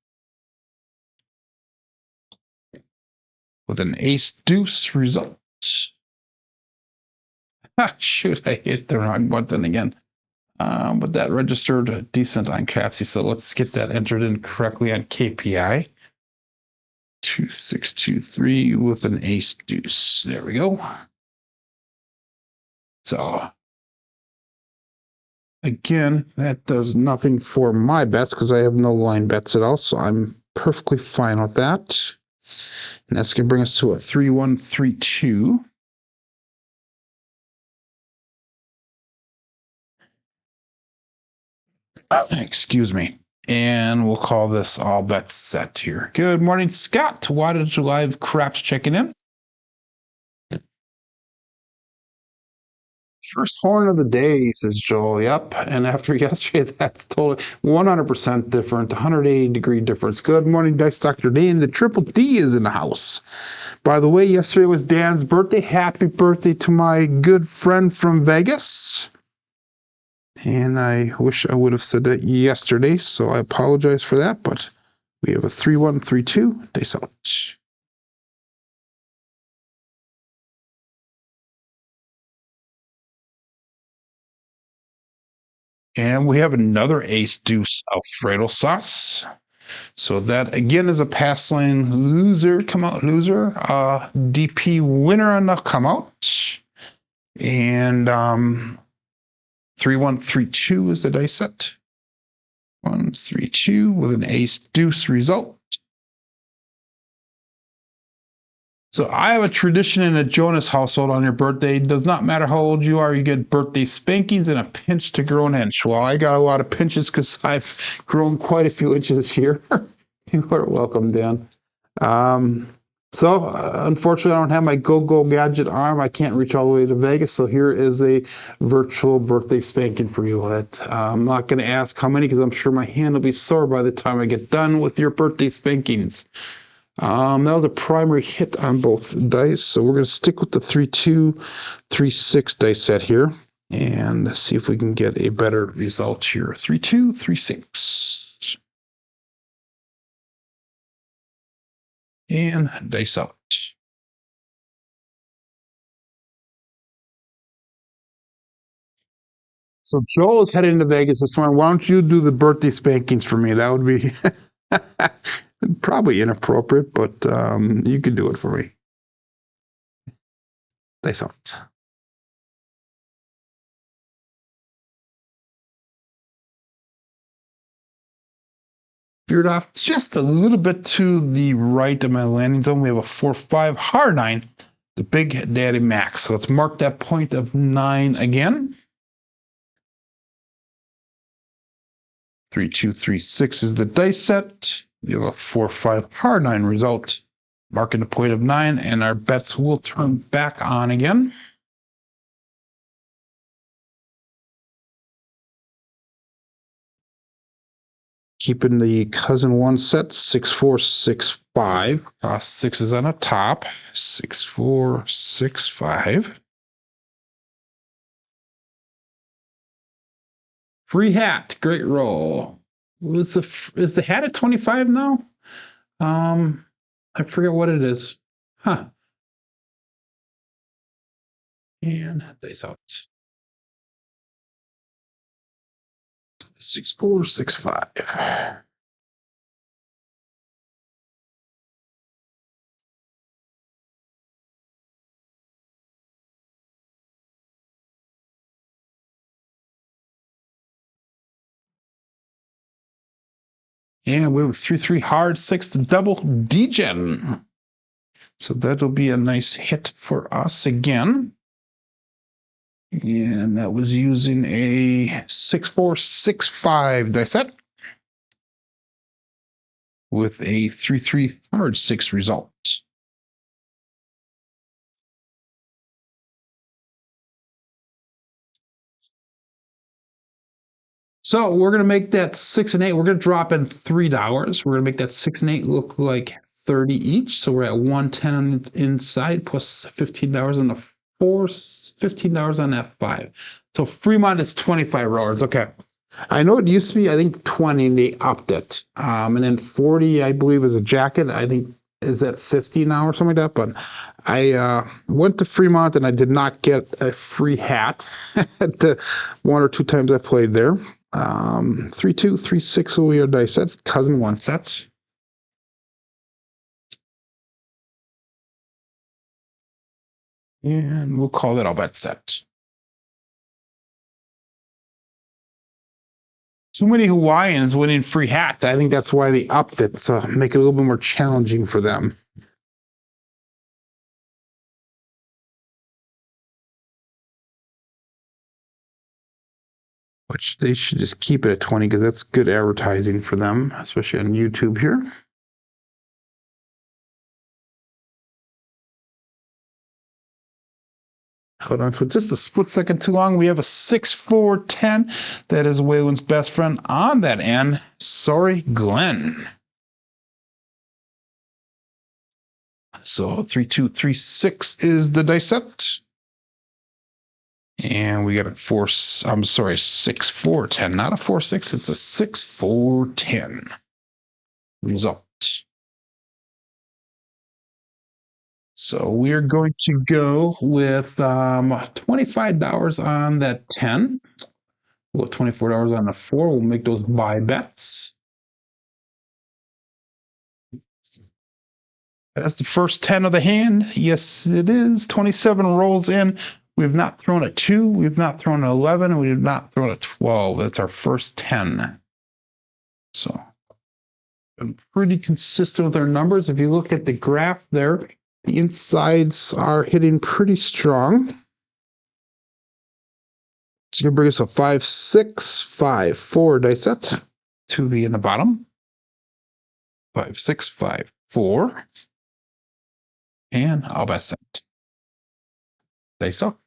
With an ace deuce result. Shoot, I hit the wrong button again. But that registered decent on Crapsee, so let's get that entered in correctly on KPI. 2, 6, 2, 3 with an ace deuce. There we go. So again, that does nothing for my bets because I have no line bets at all, so I'm perfectly fine with that. And that's going to bring us to a 3, 1, 3, 2. Excuse me. And we'll call this all bets set here. Good morning, Scott. Wattage Live Craps checking in. First horn of the day, says Joel. Yep. And after yesterday, that's totally 100% different, 180-degree difference. Good morning, Dice Dr. Dan. The Triple D is in the house. By the way, yesterday was Dan's birthday. Happy birthday to my good friend from Vegas. And I wish I would have said that yesterday, so I apologize for that, but we have a 3, 1, 3, 2, dice out. And we have another ace deuce Alfredo sauce. So that again is a pass line loser, come out loser, DP winner on the come out. And 3, 1, 3, 2 is the dice set. 1, 3, 2 with an ace deuce result. So I have a tradition in a Jonas household on your birthday. It does not matter how old you are, you get birthday spankings and a pinch to grow an inch. Well, I got a lot of pinches because I've grown quite a few inches here. You are welcome, Dan. Unfortunately, I don't have my go-go gadget arm. I can't reach all the way to Vegas. So here is a virtual birthday spanking for you. I'm not going to ask how many because I'm sure my hand will be sore by the time I get done with your birthday spankings. That was a primary hit on both dice. So we're going to stick with the 3, 2, 3, 6 dice set here and see if we can get a better result here. 3, 2, 3, 6. And dice out. So Joel is heading to Vegas this morning. Why don't you do the birthday spankings for me? That would be probably inappropriate, but you could do it for me. Dice out. Veered off just a little bit to the right of my landing zone. We have a 4, 5, hard 9, the Big Daddy Max. So let's mark that point of 9 again. 3, 2, 3, 6 is the dice set. We have a 4, 5, hard 9 result. Marking the point of 9, and our bets will turn back on again. Keeping the cousin 1 set, 6, 4, 6, 5. 6 is on the top. 6, 4, 6, 5. Free hat, great roll. Is the hat at 25 now? I forget what it is. Huh. And dice out. 6, 4, 6, 5. And we have 3, 3 hard, 6 double degen. So that'll be a nice hit for us again. And that was using a 6, 4, 6, 5 dice set with a 3, 3 hard 6 result. So we're going to make that 6 and 8. We're going to drop in $3. We're going to make that 6 and 8 look like 30 each. So we're at 110 on the inside plus $15 on the 4, $15 on that 5. So Fremont is 25 rollers. Okay. I know it used to be, I think 20, and they upped it. And then 40, I believe, is a jacket. I think is at 50 now or something like that. But I went to Fremont and I did not get a free hat the 1 or 2 times I played there. 3, 2, 3, 6 will be our dice set. Cousin 1 sets. And we'll call that all bet set. Too many Hawaiians winning free hats. I think that's why they upped it, so make it a little bit more challenging for them. Which they should just keep it at 20 because that's good advertising for them, especially on YouTube here. Hold on for just a split second too long. We have a 6, 4, 10. That is Waylon's best friend on that end. Sorry, Glenn. So 3, 2, 3, 6 is the dice set. And we got a 4, I'm sorry, 6, 4, 10, not a 4, 6. It's a 6, 4, 10 result. So we're going to go with $25 on that 10. We'll go $24 on the 4. We'll make those buy bets. That's the first 10 of the hand. Yes, it is. 27 rolls in. We've not thrown a 2. We've not thrown an 11. And we have not thrown a 12. That's our first 10. So, been pretty consistent with our numbers. If you look at the graph there, the insides are hitting pretty strong. It's going to bring us a 5, 6, 5, 4 dice set. 2V in the bottom. 5, 6, 5, 4. And I'll bet set. Dice up.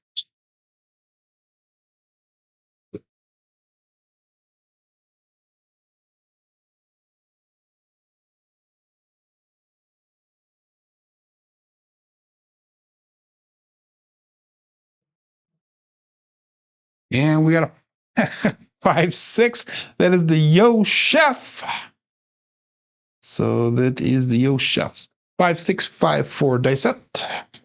And we got a 5, 6. That is the Yo Chef. So that is the Yo Chef. 5, 6, 5, 4 dice set.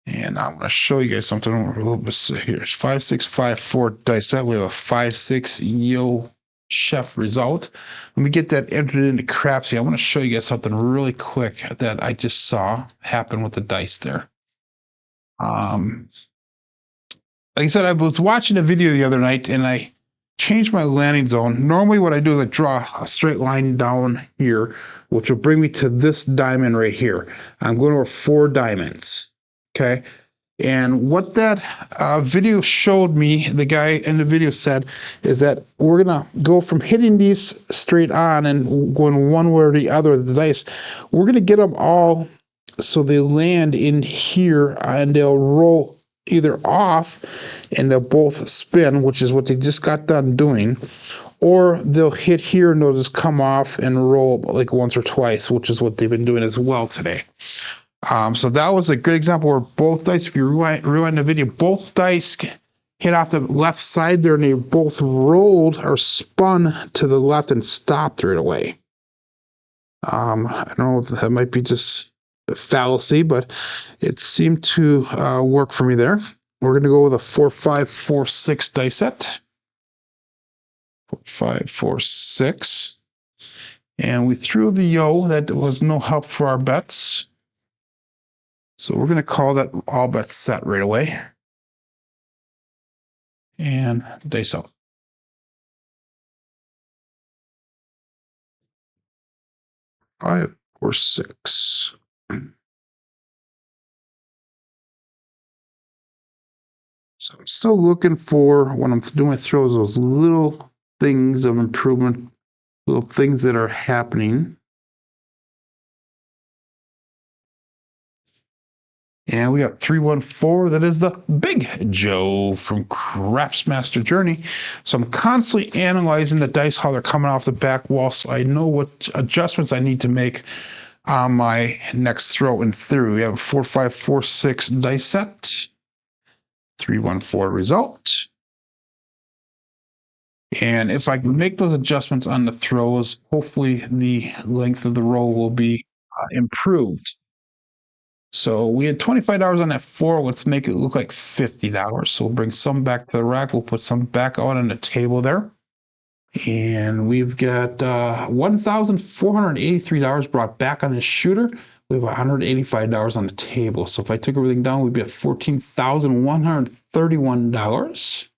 And I'm going to show you guys something a little bit here. It's 5, 6, 5, 4 dice set. We have a 5, 6 Yo Chef result. Let me get that entered into Crapsee. I want to show you guys something really quick that I just saw happen with the dice there. Like I said, I was watching a video the other night and I changed my landing zone. Normally what I do is I draw a straight line down here, which will bring me to this diamond right here. I'm going over 4 diamonds. Okay. And what that video showed me, the guy in the video said, is that we're going to go from hitting these straight on and going one way or the other with the dice. We're going to get them all so they land in here and they'll roll either off and they'll both spin, which is what they just got done doing, or they'll hit here and they'll just come off and roll like once or twice, which is what they've been doing as well today. So that was a good example where both dice, if you rewind the video, both dice hit off the left side there, and they both rolled or spun to the left and stopped right away. I don't know, that might be just a fallacy, but it seemed to work for me there. We're going to go with a 4, 5, 4, 6 dice set. 4, 5, 4, 6. And we threw the yo. That was no help for our bets. So we're going to call that all bets set right away. And dice out. 5 or 6. So I'm still looking for, when I'm doing my throws, those little things of improvement, little things that are happening. And we got 314. That is the Big Joe from Craps Master Journey. So I'm constantly analyzing the dice, how they're coming off the back wall, so I know what adjustments I need to make on my next throw and through. We have a 4, 5, 4, 6 dice set. 314 result. And if I can make those adjustments on the throws, hopefully the length of the roll will be improved. So we had $25 on that 4. Let's make it look like $50. So we'll bring some back to the rack. We'll put some back out on the table there. And we've got $1,483 brought back on this shooter. We have $185 on the table. So if I took everything down, we'd be at $14,131,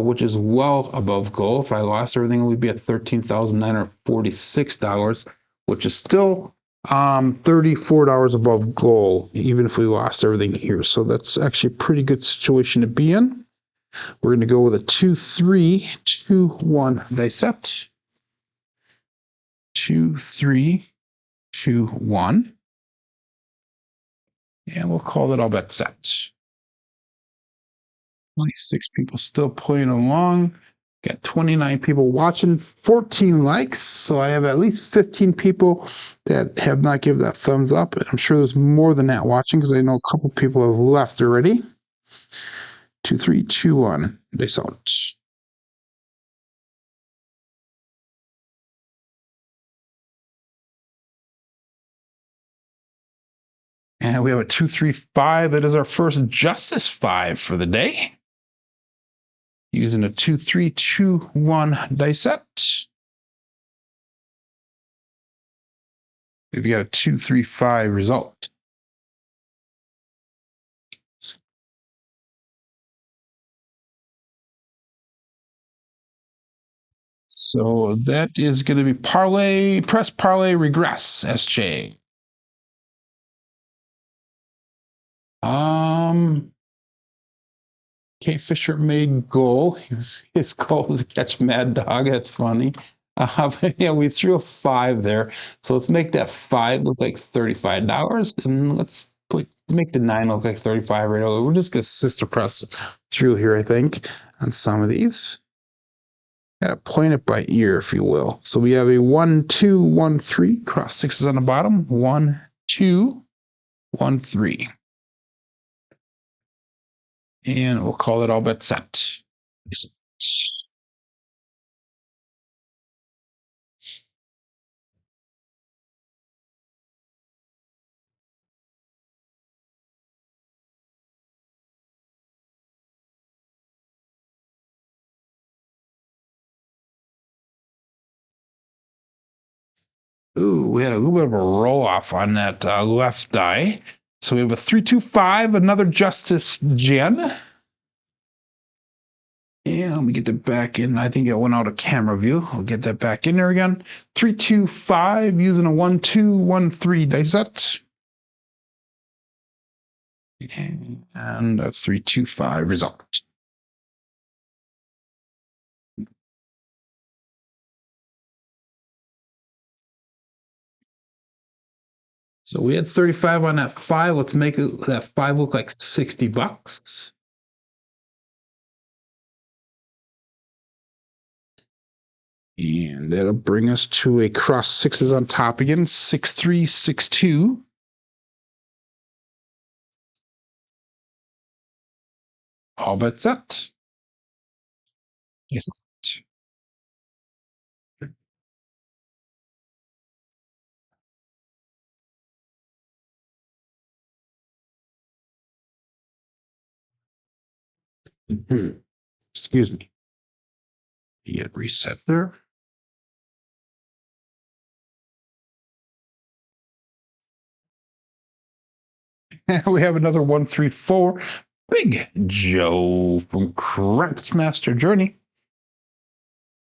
which is well above goal. If I lost everything, we'd be at $13,946, which is still $34 above goal, even if we lost everything here. So that's actually a pretty good situation to be in. We're going to go with a 2, 3, 2, 1 dice set. 2, 3, 2, 1. And we'll call that all bet set. 26 people still playing along. Got 29 people watching, 14 likes. So I have at least 15 people that have not given that thumbs up. And I'm sure there's more than that watching, because I know a couple people have left already. 2, 3, 2, 1. Dice out. And we have a 2, 3, 5. That is our first Justice 5 for the day. Using a 2, 3, 2, 1 dice set. We've got a 2, 3, 5 result. So that is going to be parlay, press parlay, regress, SJ. K. Fisher made goal. His goal was to catch Mad Dog. That's funny. But yeah, we threw a 5 there. So let's make that 5 look like $35. And let's make the 9 look like 35 right away. We're just going to sister press through here, I think, on some of these. Got to point it by ear, if you will. So we have a 1, 2, 1, 3. Cross 6s on the bottom. 1, 2, 1, 3. And we'll call it all bet set. Ooh, we had a little bit of a roll off on that left die. So we have a 3, 2, 5, another Justice Gen. And let me get that back in. I think it went out of camera view. I'll get that back in there again. 3, 2, 5 using a 1, 2, 1, 3 dice set. And a 3, 2, 5 result. So we had 35 on that 5. Let's make that 5 look like $60. And that'll bring us to a cross 6s on top again. 6, 3, 6, 2. All bet set. Yes. Excuse me. Get reset there. We have another 134. Big Joe from Craps Master Journey.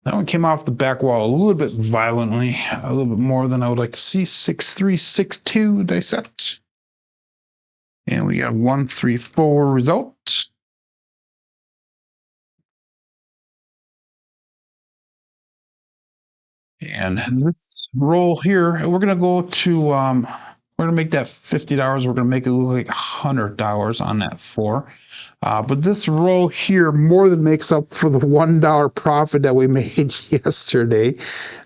That one came off the back wall a little bit violently, a little bit more than I would like to see. 6362 dissect. And we got a 134 result. And this roll here, we're gonna go to we're gonna make that $50. We're gonna make it look like $100 on that 4. But this roll here more than makes up for the $1 profit that we made yesterday.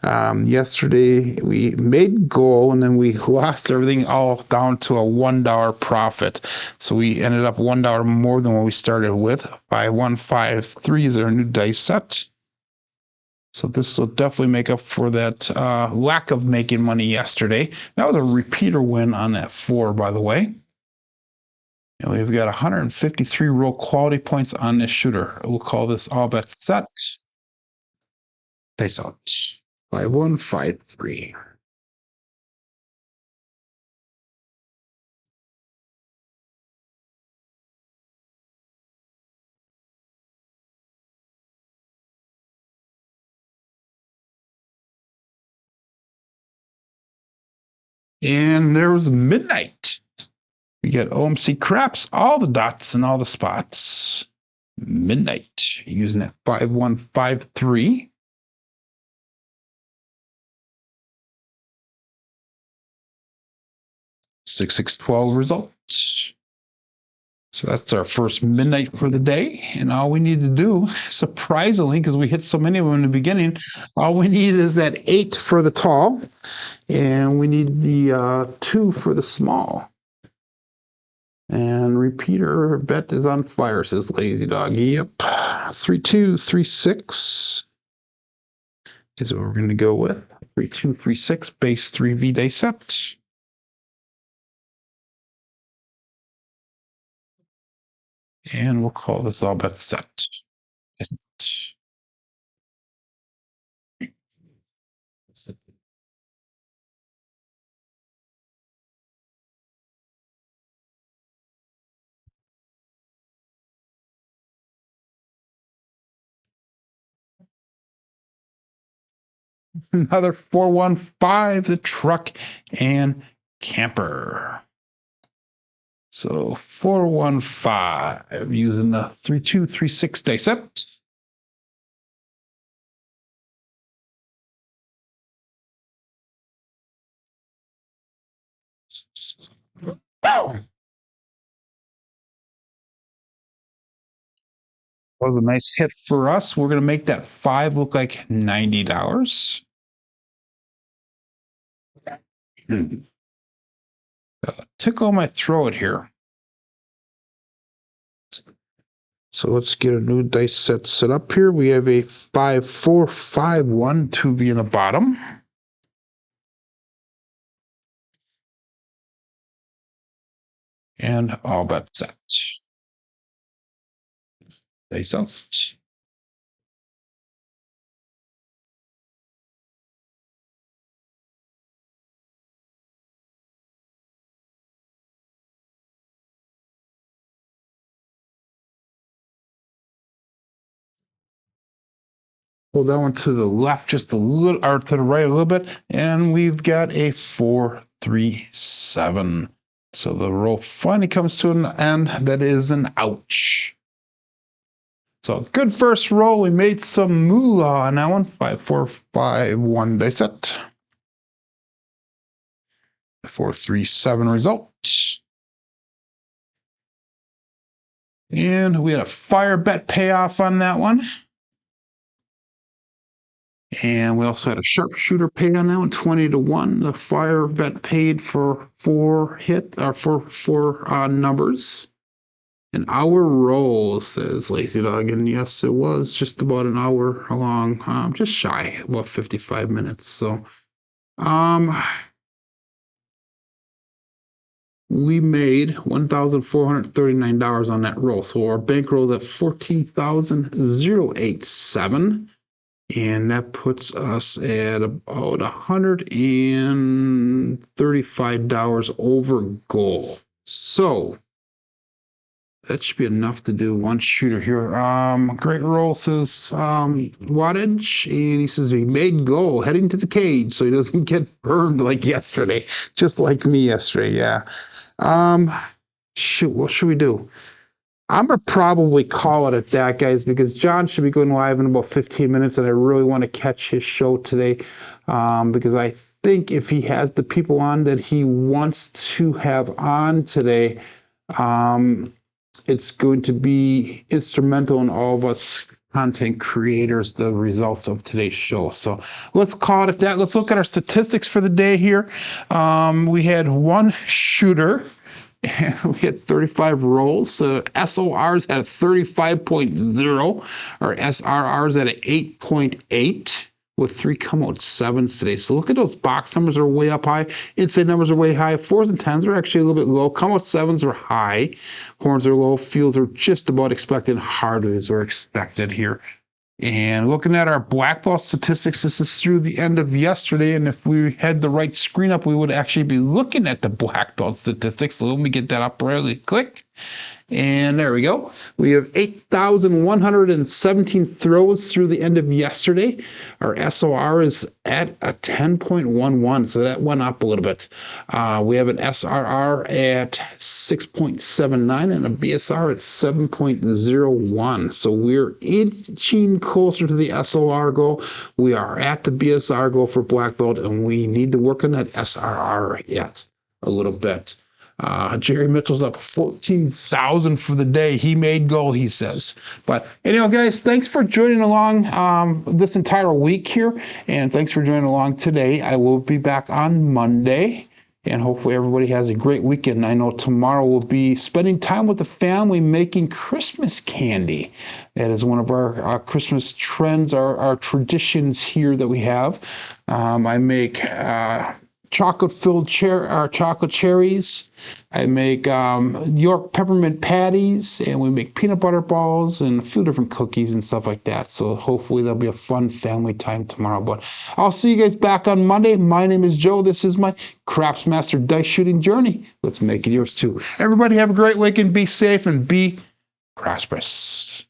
Yesterday we made goal and then we lost everything all down to a $1 profit. So we ended up $1 more than what we started with. 5153 is our new dice set. So this will definitely make up for that lack of making money yesterday. That was a repeater win on that 4, by the way. And we've got 153 roll quality points on this shooter. We'll call this all bet set. Dice out. 5153. And there was midnight. We get OMC craps, all the dots and all the spots. Midnight, using that 5153. Six 12 results. So that's our first midnight for the day. And all we need to do, surprisingly, because we hit so many of them in the beginning, all we need is that 8 for the tall. And we need the 2 for the small. And repeater bet is on fire, says Lazy Dog. Yep. 3236 is what we're going to go with. 3236 base 3V dice set. And we'll call this all bet set. Another 415, the truck and camper. So 415 using the 3236 dice set. That was a nice hit for us. We're going to make that 5 look like $90. Tickle my throat here. So let's get a new dice set up here. We have a 5451 2V in the bottom. And all bet set. Dice out. Pull that one to the left just a little, or to the right a little bit, and we've got a 437. So the roll finally comes to an end. That is an ouch. So good first roll. We made some moolah on that one. 5451 dice set. 437 result. And we had a fire bet payoff on that one. And we also had a sharpshooter pay on that one, 20-1. The fire bet paid for 4 numbers. An hour roll, says Lazy Dog, and yes, it was just about an hour long, just shy, about 55 minutes. So, we made $1,439 on that roll. So our bankroll is at 14,087. And that puts us at about $135 over goal. So that should be enough to do one shooter here. Great roll says wattage, and he says he made goal heading to the cage so he doesn't get burned like yesterday, just like me yesterday. Yeah. Shoot, what should we do? I'm gonna probably call it at that, guys, because John should be going live in about 15 minutes, and I really want to catch his show today, because I think if he has the people on that he wants to have on today, it's going to be instrumental in all of us content creators, the results of today's show. So let's call it at that. Let's look at our statistics for the day here. We had one shooter. We had 35 rolls. SORs at a 35.0. Our SRRs at an 8.8 with 3 come out 7s today. So look at those box numbers are way up high. Inside numbers are way high. 4s and 10s are actually a little bit low. Come out 7s are high. Horns are low. Fields are just about expected. Hardways are expected here. And looking at our black ball statistics, this is through the end of yesterday. And if we had the right screen up, we would actually be looking at the black ball statistics. So let me get that up really quick. And there we go. We have 8,117 throws through the end of yesterday. Our SOR is at a 10.11, so that went up a little bit. We have an SRR at 6.79 and a BSR at 7.01. So we're inching closer to the SOR goal. We are at the BSR goal for black belt, and we need to work on that SRR yet a little bit. Jerry Mitchell's up 14,000 for the day. He made goal, he says. But anyhow, guys, thanks for joining along this entire week here, and thanks for joining along today. I will be back on Monday, and hopefully everybody has a great weekend. I know tomorrow we'll be spending time with the family making Christmas candy. That is one of our Christmas trends, our traditions here that we have. I make chocolate-filled chocolate cherries. I make York peppermint patties, and we make peanut butter balls and a few different cookies and stuff like that. So hopefully there'll be a fun family time tomorrow. But I'll see you guys back on Monday. My name is Joe. This is my Craps Master dice shooting journey. Let's make it yours too. Everybody have a great weekend. Be safe and be prosperous.